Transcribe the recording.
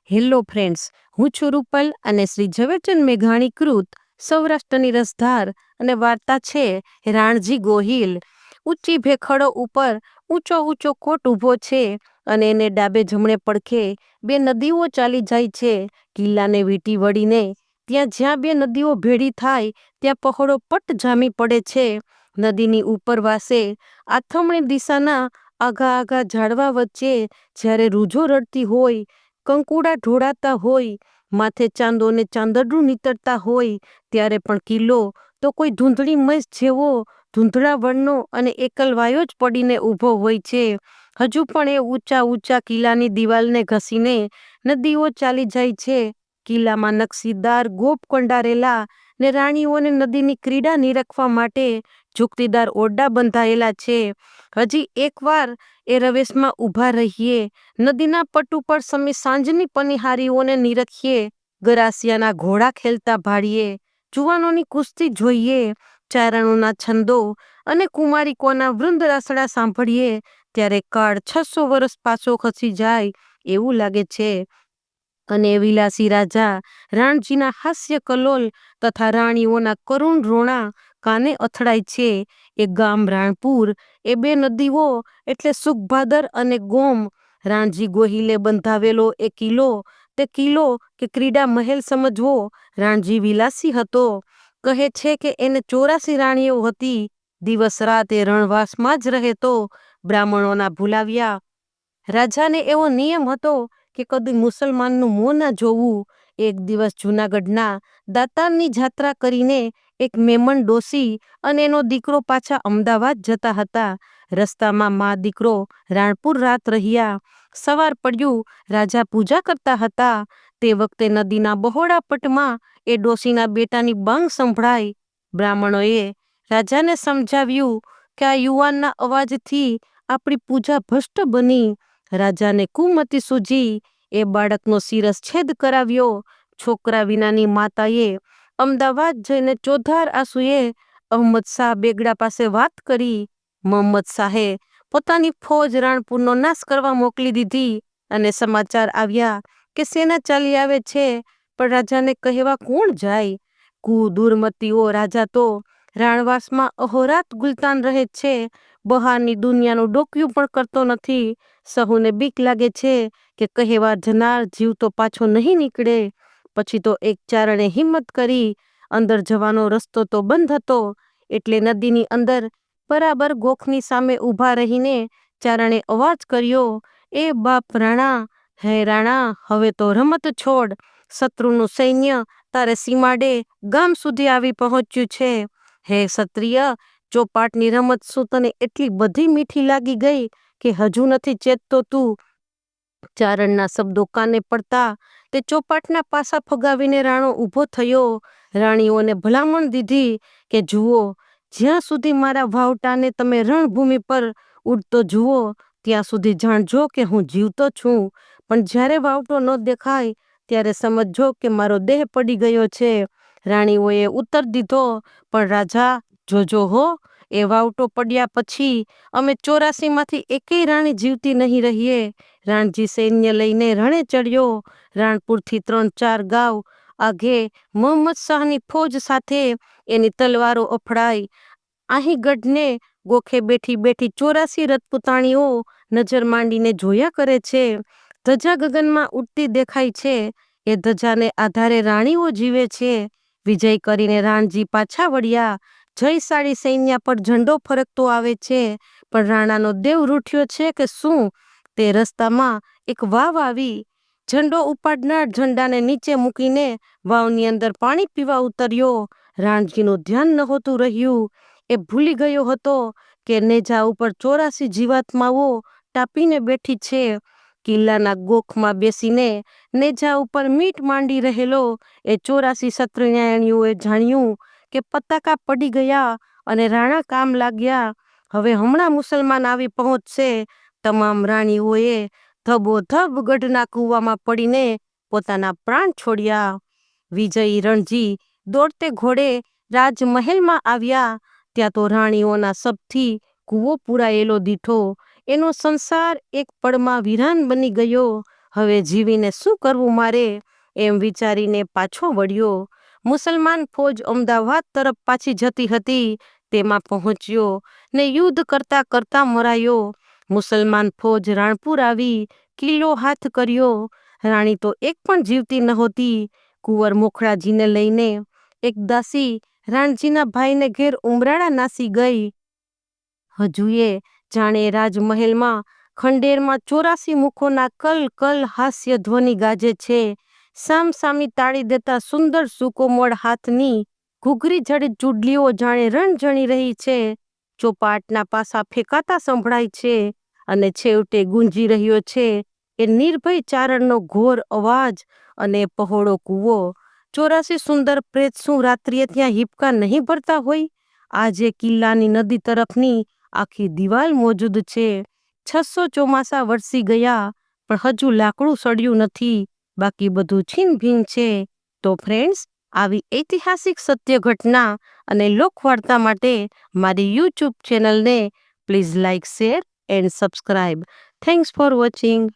Hello friends, હું છું રૂપલ અને શ્રી ઝવેરચંદ મેઘાણી કૃત સૌરાષ્ટ્રની રસધાર અને વાર્તા છે રાણજી ગોહિલ. ઊંચી ભેખડો ઉપર ઊંચો ઊંચો કોટ ઊભો છે અને એને ડાબે જમણે પડખે બે નદીઓ ચાલી જાય છે કિલ્લાને વીંટી વળીને. ત્યાં જ્યાં બે નદીઓ ભેળી થાય ત્યાં પહોળો પટ જામી પડે છે. નદીની ઉપરવાસે આથમણી દિશાના આઘા આઘા ઝાડવા વચ્ચે જ્યારે રૂજો રડતી હોય, કંકુડા ઢોળાતા હોય, માથે ચાંદો ને ચાંદડું નીતરતા હોય, ત્યારે પણ કિલ્લો તો કોઈ ધૂંધળી મસ જેવો ધૂંધળા વળનો અને એકલવાયો જ પડીને ઊભો હોય છે. હજુ પણ એ ઊંચા ઊંચા કિલ્લાની દિવાલને ઘસીને નદીઓ ચાલી જાય છે. કિલ્લામાં નકશીદાર ગોપ કંડારેલા ને રાણીઓને નદીની ક્રીડા નિરખવા માટે ઝૂકતીદાર ઓરડા બંધાયેલા છે. હજી એકવાર એ રવેશમાં ઊભા રહીએ, નદીના પટ ઉપર સમી સાંજની પનિહારીઓને નિરખીએ, ગરાસિયાના ઘોડા ખેલતા ભાળીએ, જુવાનોની કુસ્તી જોઈએ, ચારણોના છંદો અને કુમારિકોના વૃંદ રસડા સાંભળીએ, ત્યારે કાળ 600 વર્ષ પાછો ખસી જાય એવું લાગે છે. અને વિલાસી રાજા રાણજીના હાસ્ય કલોલ તથા રાણીઓના કરુણ રોણા કાને અથડાય છે. એ ગામ રાણપુર, એ બે નદીઓ એટલે સુખભાદર અને ગોમ. રાણજી ગોહિલે બંધાવેલો એ કિલ્લો, તે કિલ્લો કે ક્રીડા મહેલ સમજવો રાણજી વિલાસી હતો. કહે છે કે એને 84 રાણીઓ હતી. દિવસ રાત એ રણવાસમાં જ રહેતો, બ્રાહ્મણોના ભૂલાવ્યા. રાજાને એવો નિયમ હતો કે કદી મુસલમાનનું મોં ના જોવું. એક દિવસ જૂનાગઢના દાતારની જાત્રા કરીને એક મેમણ ડોસી અને એનો દીકરો પાછા અમદાવાદ જતા હતા. રસ્તામાં મા દીકરો રાણપુર રાત રહ્યા. સવાર પડ્યું, રાજા પૂજા કરતા હતા. તે વખતે નદીના બહોળા પટમાં એ ડોસીના બેટાની બાંગ સંભળાઈ. બ્રાહ્મણોએ રાજાને સમજાવ્યું કે આ યુવાનના અવાજથી આપણી પૂજા ભ્રષ્ટ બની. રાજાને કુમતી સૂજી. એ બાળકનો શિરચ્છેદ કરાવ્યો. છોકરા વિનાની માતાએ અમદાવાદ જઈને ચોધાર આંસુએ અહમદ શાહ બેગડા પાસે વાત કરી. મોહમ્મદ શાહે પોતાની ફોજ રાણપુરનો નાશ કરવા મોકલી દીધી અને સમાચાર આવ્યા કે સેના ચાલી આવે છે, પણ રાજાને કહેવા કોણ જાય? દુર્મતીઓ રાજા તો રાણવાસમાં અહોરાત ગુલતાન રહે છે, બહારની દુનિયાનું ડોક્યું પણ કરતો નથી. સહુને બીક લાગે છે કે કહેવા જનાર જીવતો પાછો નહીં નીકળે. પછી તો એક ચારણે હિંમત કરી. અંદર જવાનો રસ્તો તો બંધ હતો, એટલે નદીની અંદર બરાબર ગોખની સામે ઊભા રહીને ચારણે અવાજ કર્યો, એ બાપ રાણા, હે રાણા, હવે તો રમત છોડ. શત્રુનું સૈન્ય તારે સીમાડે ગામ સુધી આવી પહોંચ્યું છે. હે ક્ષત્રિય, ચોપાટની રમત શું તને એટલી બધી મીઠી લાગી ગઈ કે હજુ નથી ચેતતો તું? ચારણના શબ્દો કાને પડતા તે ચોપાટના પાસા ફગાવીને રાણો ઊભો થયો. રાણીઓને ભલામણ દીધી કે જુઓ, જ્યાં સુધી મારા વાવટાને તમે રણભૂમિ પર ઉડતો જુઓ ત્યાં સુધી જાણજો કે હું જીવતો છું, પણ જ્યારે વાવટો ન દેખાય ત્યારે સમજજો કે મારો દેહ પડી ગયો છે. રાણીઓએ ઉત્તર દીધો, પણ રાજા જોજો હો, એ વાવટો પડ્યા પછી અમે 84માંથી એકેય રાણી જીવતી નહીં રહીએ. રાણજી સૈન્ય લઈને રણે ચડ્યો. રાણપુરથી 3-4 ગાંવ આઘે મોહમ્મદ શાહની ફોજ સાથે એની તલવારો અફડાઈ. અહીં ગઢને ગોખે બેઠી બેઠી 84 રજપૂતાણીઓ નજર માંડીને જોયા કરે છે. ધજા ગગનમાં ઉડતી દેખાય છે. એ ધજાને આધારે રાણીઓ જીવે છે. વિજય કરીને રાણજી પાછા વળ્યા. જયશાળી સૈન્ય પર ઝંડો ફરકતો આવે છે, પણ રાણાનો દેવ રૂઠ્યો છે કે શું? તે રસ્તામાં એક વાવ આવી. ઝંડો ઉપાડનાર ઝંડાને નીચે મૂકીને વાવની અંદર પાણી પીવા ઉતર્યો. રાણજીનું ધ્યાન નહોતું રહ્યું. એ ભૂલી ગયો હતો કે નેજા ઉપર 84 જીવાત્માઓ ટાપીને બેઠી છે. કિલ્લાના ગોખમાં બેસીને નેજા ઉપર મીટ માંડી રહેલો એ 84 ક્ષત્રિયાણીઓએ જાણ્યું કે પતાકા પડી ગયા અને રાણા કામ લાગ્યા. હવે હમણાં મુસલમાન આવી પહોંચશે. તમામ રાણીઓએ ધબોધબ ગઢના કૂવામાં પડીને પોતાના પ્રાણ છોડ્યા. વિજયી રણજી દોડતે ઘોડે રાજમહેલમાં આવ્યા. ત્યાં તો રાણીઓના શબથી કૂવો પૂરાયેલો દીઠો. એનો સંસાર એક પળમાં વિરાન બની ગયો. હવે જીવીને શું કરવું મારે એમ વિચારીને પાછો વળ્યો. મુસલમાન ફોજ અમદાવાદ તરફ પાછી જતી હતી તેમાં પહોંચ્યો ને યુદ્ધ કરતા કરતા મરાયો. મુસલમાન ફોજ રાણપુર આવી કિલ્લો હાથ કર્યો. રાણી તો એક પણ જીવતી નહોતી. કુંવર મોખળાજીને લઈને એક દાસી રાણજીના ભાઈને ઘેર ઉમરાળા નાસી ગઈ. હજુએ જાણે રાજમહેલમાં ખંડેરમાં 84 મુખોના કલ કલ હાસ્ય ધ્વનિ ગાજે છે. સામસામી તાળી દેતા સુંદર સુકોમળ હાથની ઘૂઘરી જડિત ચૂડલીઓ જાણે રણજણી રહી છે. ચોપાટના પાસા ફેંકાતા સંભળાય છે અને છેવટે ગુંજી રહ્યો છે એ નિર્ભય ચારણનો ઘોર અવાજ અને પહોળો કૂવો. 84 સુંદર પ્રેત શું રાત્રિએ ત્યાં હિપકા નહીં ભરતા હોય? આજે કિલ્લાની નદી તરફની આખી દિવાલ મોજૂદ છે. 600 ચોમાસા વરસી ગયા પણ હજુ લાકડું સળ્યું નથી. બાકી બધું છીનભીન છે. તો ફ્રેન્ડ્સ, આવી ઐતિહાસિક સત્ય ઘટના અને લોકવાર્તા માટે મારી YouTube ચેનલને please like, share and subscribe. Thanks for watching.